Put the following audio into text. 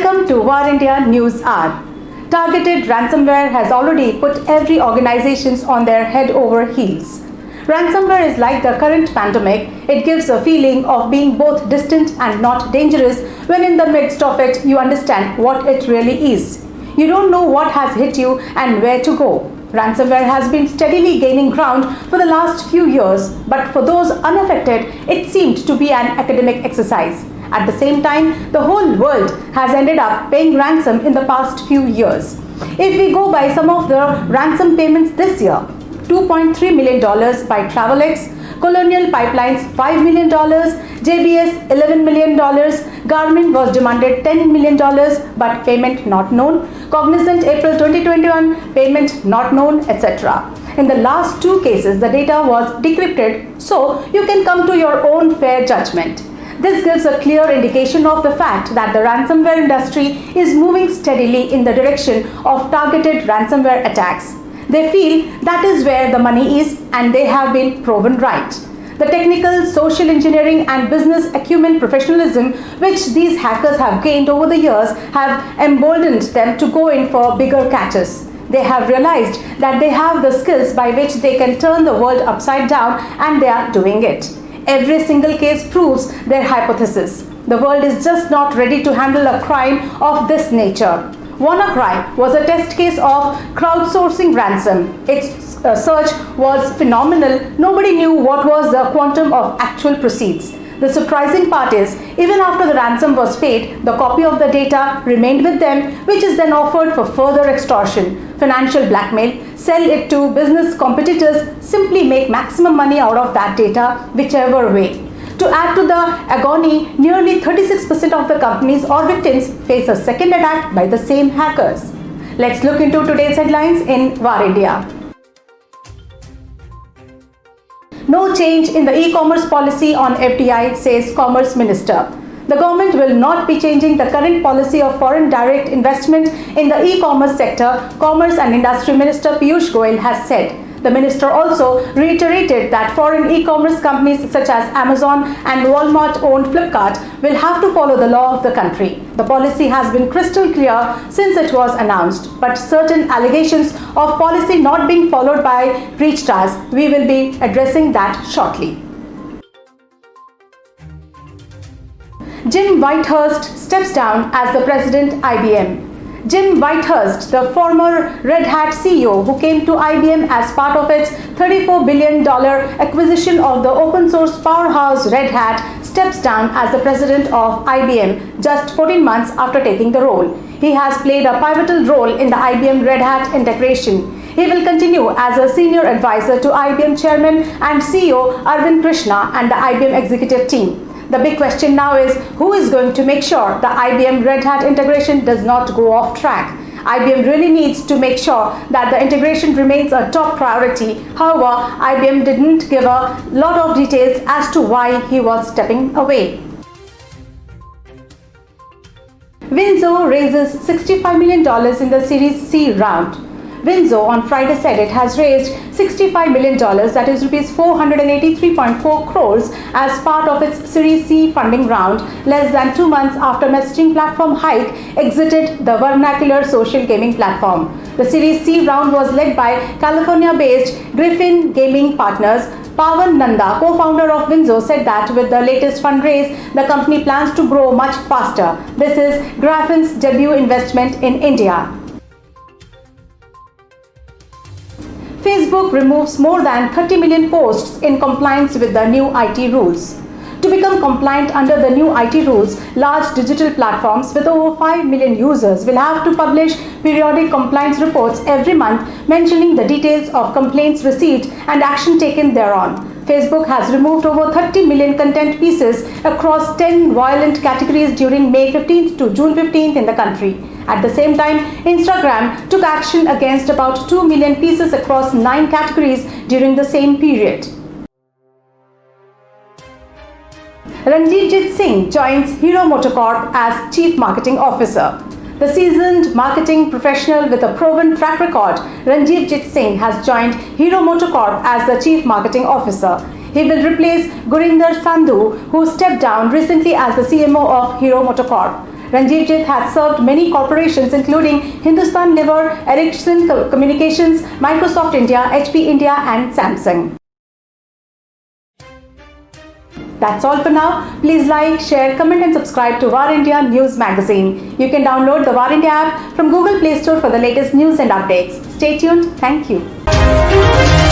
Welcome to War India News Hour. Targeted ransomware has already put every organization on their head over heels. Ransomware is like the current pandemic. It gives a feeling of being both distant and not dangerous when in the midst of it you understand what it really is. You don't know what has hit you and where to go. Ransomware has been steadily gaining ground for the last few years, but for those unaffected, it seemed to be an academic exercise. At the same time, the whole world has ended up paying ransom in the past few years. If we go by some of the ransom payments this year, $2.3 million by Travelex, Colonial Pipelines $5 million, JBS $11 million, Garmin was demanded $10 million but payment not known, Cognizant April 2021 payment not known, etc. In the last two cases, the data was decrypted, so you can come to your own fair judgment. This gives a clear indication of the fact that the ransomware industry is moving steadily in the direction of targeted ransomware attacks. They feel that is where the money is, and they have been proven right. The technical, social engineering and business acumen professionalism which these hackers have gained over the years have emboldened them to go in for bigger catches. They have realized that they have the skills by which they can turn the world upside down, and they are doing it. Every single case proves their hypothesis. The world is just not ready to handle a crime of this nature. WannaCry was a test case of crowdsourcing ransom. Its search was phenomenal. Nobody knew what was the quantum of actual proceeds. The surprising part is, even after the ransom was paid, the copy of the data remained with them, which is then offered for further extortion, financial blackmail, sell it to business competitors, simply make maximum money out of that data, whichever way. To add to the agony, nearly 36% of the companies or victims face a second attack by the same hackers. Let's look into today's headlines in War India. No change in the e-commerce policy on FDI, says Commerce Minister. The government will not be changing the current policy of foreign direct investment in the e-commerce sector, Commerce and Industry Minister Piyush Goyal has said. The minister also reiterated that foreign e-commerce companies such as Amazon and Walmart-owned Flipkart will have to follow the law of the country. The policy has been crystal clear since it was announced, but certain allegations of policy not being followed by reached us. We will be addressing that shortly. Jim Whitehurst steps down as the president IBM. Jim Whitehurst, the former Red Hat CEO who came to IBM as part of its $34 billion acquisition of the open source powerhouse Red Hat, steps down as the president of IBM just 14 months after taking the role. He has played a pivotal role in the IBM Red Hat integration. He will continue as a senior advisor to IBM Chairman and CEO Arvind Krishna and the IBM executive team. The big question now is, who is going to make sure the IBM Red Hat integration does not go off track? IBM really needs to make sure that the integration remains a top priority. However, IBM didn't give a lot of details as to why he was stepping away. Windsor raises $65 million in the Series C round. Windsor on Friday said it has raised $65 million, that is rupees 483.4 crores, as part of its Series C funding round, less than 2 months after messaging platform Hike exited the vernacular social gaming platform. The Series C round was led by California-based Griffin Gaming Partners. Pawan Nanda, co-founder of Windsor, said that with the latest fundraise, the company plans to grow much faster. This is Griffin's debut investment in India. Facebook removes more than 30 million posts in compliance with the new IT rules. To become compliant under the new IT rules, large digital platforms with over 5 million users will have to publish periodic compliance reports every month mentioning the details of complaints received and action taken thereon. Facebook has removed over 30 million content pieces across 10 violent categories during May 15th to June 15th in the country. At the same time, Instagram took action against about 2 million pieces across 9 categories during the same period. Ranjivjit Singh joins Hero MotoCorp as Chief Marketing Officer. The seasoned marketing professional with a proven track record, Ranjivjit Singh has joined Hero MotoCorp as the Chief Marketing Officer. He will replace Gurinder Sandhu, who stepped down recently as the CMO of Hero MotoCorp. Ranjivjit had served many corporations including Hindustan Liver, Ericsson Communications, Microsoft India, HP India and Samsung. That's all for now. Please like, share, comment and subscribe to War India News Magazine. You can download the War India app from Google Play Store for the latest news and updates. Stay tuned. Thank you.